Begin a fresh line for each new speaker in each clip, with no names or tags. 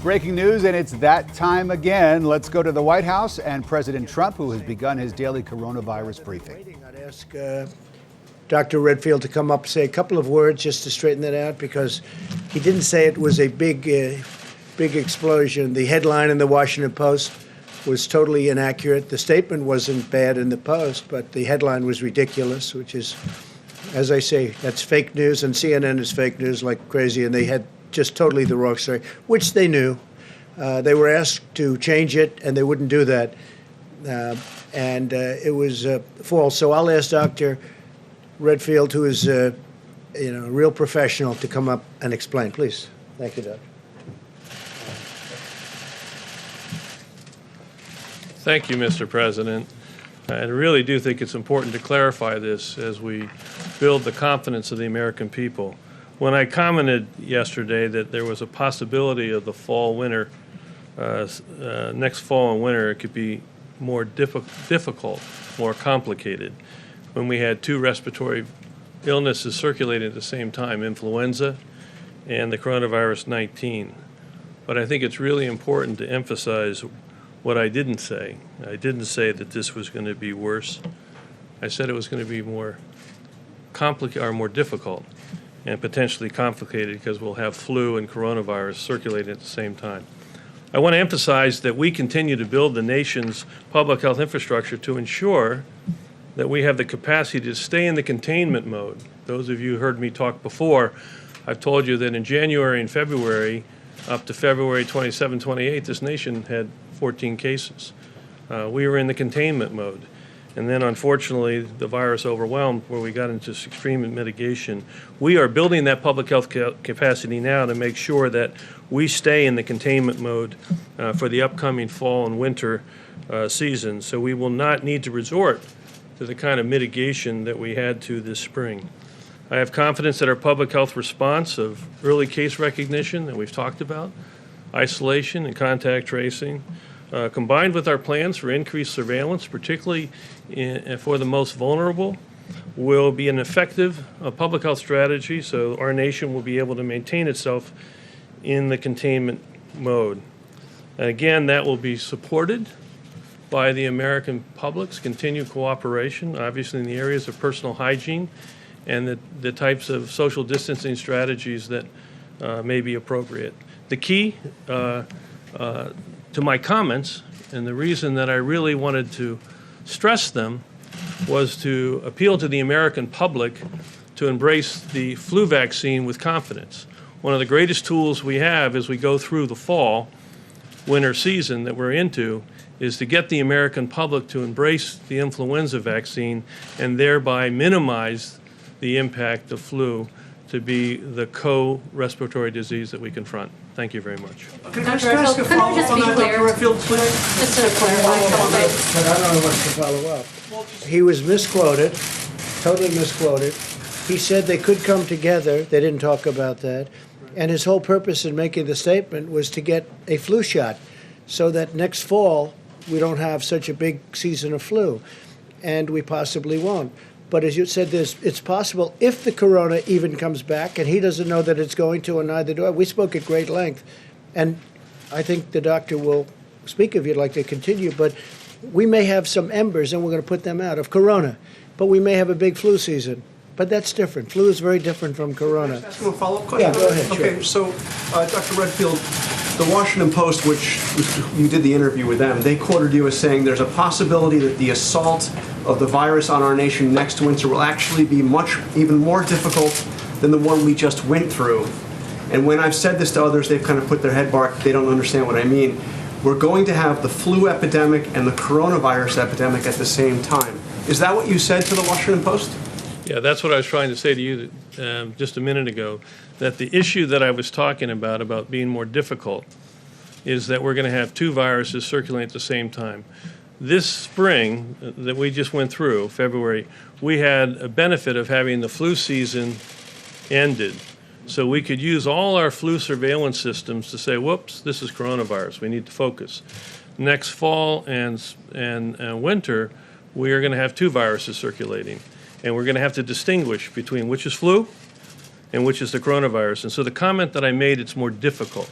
Breaking news, and it's that time again. Let's go to the White House and President Trump, who has begun his daily coronavirus briefing.
I'd ask Dr. Redfield to come up, say a couple of words just to straighten that out, because he didn't say it was a big explosion. The headline in the Washington Post was totally inaccurate. The statement wasn't bad in the Post, but the headline was ridiculous, which is, as I say, that's fake news, and CNN is fake news like crazy, and they had just totally the wrong story, which they knew. They were asked to change it, and they wouldn't do that. It was false. So I'll ask Dr. Redfield, who is a real professional, to come up and explain. Please. Thank you, Doc.
Thank you, Mr. President. I really do think it's important to clarify this as we build the confidence of the American people. When I commented yesterday that there was a possibility of the fall-winter, next fall and winter, it could be more difficult, more complicated. When we had two respiratory illnesses circulating at the same time, influenza and the coronavirus 19. But I think it's really important to emphasize what I didn't say. I didn't say that this was going to be worse. I said it was going to be more difficult and potentially complicated because we'll have flu and coronavirus circulating at the same time. I want to emphasize that we continue to build the nation's public health infrastructure to ensure that we have the capacity to stay in the containment mode. Those of you who heard me talk before, I've told you that in January and February, up to February 27, 28, this nation had 14 cases. We were in the containment mode. And then, unfortunately, the virus overwhelmed where we got into extreme mitigation. We are building that public health capacity now to make sure that we stay in the containment mode for the upcoming fall and winter season. So we will not need to resort to the kind of mitigation that we had to this spring. I have confidence that our public health response of early case recognition that we've talked about, isolation and contact tracing, combined with our plans for increased surveillance, particularly for the most vulnerable, will be an effective public health strategy so our nation will be able to maintain itself in the containment mode. And again, that will be supported by the American public's continued cooperation, obviously in the areas of personal hygiene and the types of social distancing strategies that may be appropriate. The key to my comments, and the reason that I really wanted to stress them, was to appeal to the American public to embrace the flu vaccine with confidence. One of the greatest tools we have as we go through the fall, winter season that we're into is to get the American public to embrace the influenza vaccine and thereby minimize the impact of flu to be the co-respiratory disease that we confront. Thank you very much.
Can I just ask a follow-up on that, Dr. Redfield, please?
But I don't know what to follow up. He was misquoted, totally misquoted. He said they could come together. They didn't talk about that. And his whole purpose in making the statement was to get a flu shot so that next fall we don't have such a big season of flu, and we possibly won't. But as you said, it's possible if the corona even comes back, and he doesn't know that it's going to, and neither do I. We spoke at great length, and I think the doctor will speak if you'd like to continue, but we may have some embers, and we're going to put them out, of corona, but we may have a big flu season. But that's different. Flu is very different from corona.
Can I ask you a follow-up question?
Yeah, go ahead.
Okay,
sure.
so Dr. Redfield, the Washington Post, which you did the interview with them, they quoted you as saying there's a possibility that the assault of the virus on our nation next winter will actually be even more difficult than the one we just went through. And when I've said this to others, they've kind of put their head back. They don't understand what I mean. We're going to have the flu epidemic and the coronavirus epidemic at the same time. Is that what you said to the Washington Post?
Yeah, that's what I was trying to say to you just a minute ago, that the issue that I was talking about being more difficult, is that we're going to have two viruses circulating at the same time. This spring that we just went through, February, we had a benefit of having the flu season ended. So we could use all our flu surveillance systems to say, whoops, this is coronavirus, we need to focus. Next fall and winter, we are going to have two viruses circulating. And we're going to have to distinguish between which is flu and which is the coronavirus. And so the comment that I made, it's more difficult.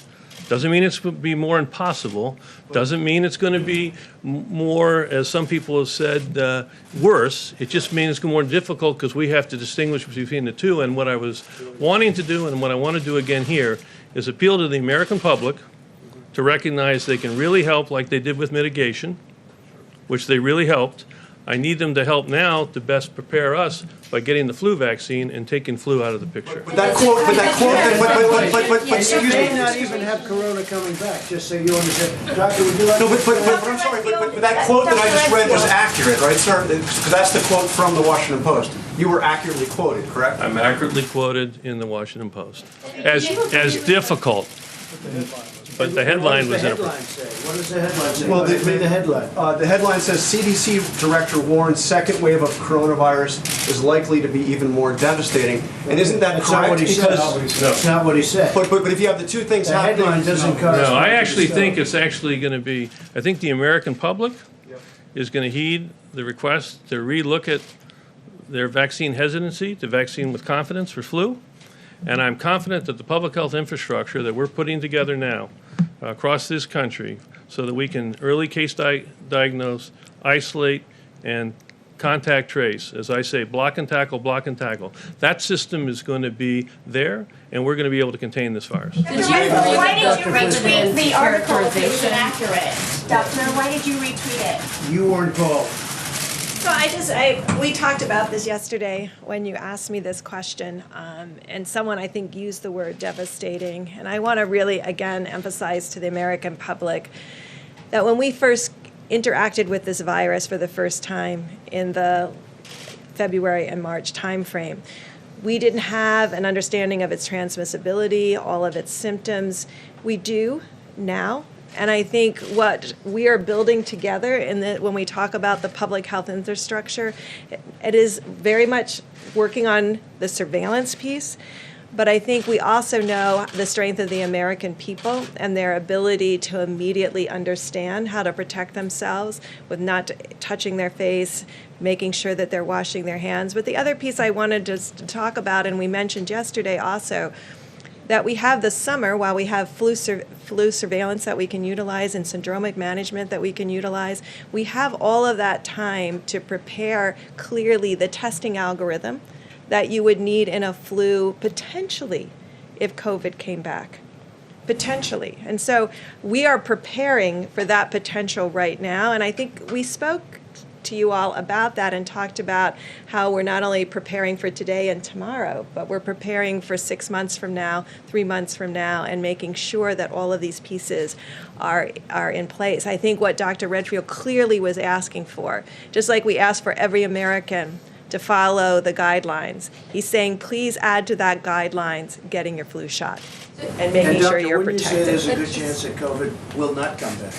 Doesn't mean it's going to be more impossible. Doesn't mean it's going to be more, as some people have said, worse. It just means it's more difficult because we have to distinguish between the two. And what I was wanting to do and what I want to do again here is appeal to the American public to recognize they can really help like they did with mitigation, which they really helped. I need them to help now to best prepare us by getting the flu vaccine and taking flu out of the picture.
But excuse
You
me.
may not even have Corona coming back, just so you understand. Doctor, would you like
No,
to...
but I'm sorry, but that quote that I just read was accurate, right, sir? Because that's the quote from the Washington Post. You were accurately quoted, correct?
I'm accurately quoted in the Washington Post as difficult. But the headline was
What does the headline say? What does the headline say?
Well,
Read the headline.
The headline says CDC Director warns second wave of coronavirus is likely to be even more devastating. And isn't that
That's not
correct?
what he said.
Because-
That's not what he said.
But if you have the two things
The
happening.
headline doesn't correspond.
No, I
to
actually
the
think
stuff.
it's actually going to be, I think the American public is going to heed the request to relook at their vaccine hesitancy to vaccine with confidence for flu. And I'm confident that the public health infrastructure that we're putting together now across this country so that we can early case diagnose, isolate, and contact trace, as I say, block and tackle, that system is going to be there, and we're going to be able to contain this virus.
Why did you retweet the article if it was inaccurate? Doctor, why did you retweet it?
You weren't called.
So we talked about this yesterday when you asked me this question, and someone I think used the word devastating. And I want to really, again, emphasize to the American public that when we first interacted with this virus for the first time in the February and March timeframe, we didn't have an understanding of its transmissibility, all of its symptoms. We do now. And I think what we are building together when we talk about the public health infrastructure, it is very much working on the surveillance piece. But I think we also know the strength of the American people and their ability to immediately understand how to protect themselves with not touching their face, making sure that they're washing their hands. But the other piece I wanted to talk about, and we mentioned yesterday also, that we have this summer, while we have flu surveillance that we can utilize and syndromic management that we can utilize, we have all of that time to prepare clearly the testing algorithm that you would need in a flu potentially if COVID came back. Potentially. And so we are preparing for that potential right now. And I think we spoke to you all about that and talked about how we're not only preparing for today and tomorrow, but we're preparing for 6 months from now, 3 months from now, and making sure that all of these pieces are in place. I think what Dr. Redfield clearly was asking for, just like we asked for every American to follow the guidelines, he's saying please add to that guidelines getting your flu shot and making sure you're
wouldn't you say
protected.
there's a good chance that COVID will not come back?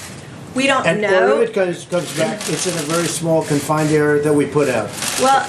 We don't
And
know.
or if it comes back, it's in a very small confined area that we put out.
Well,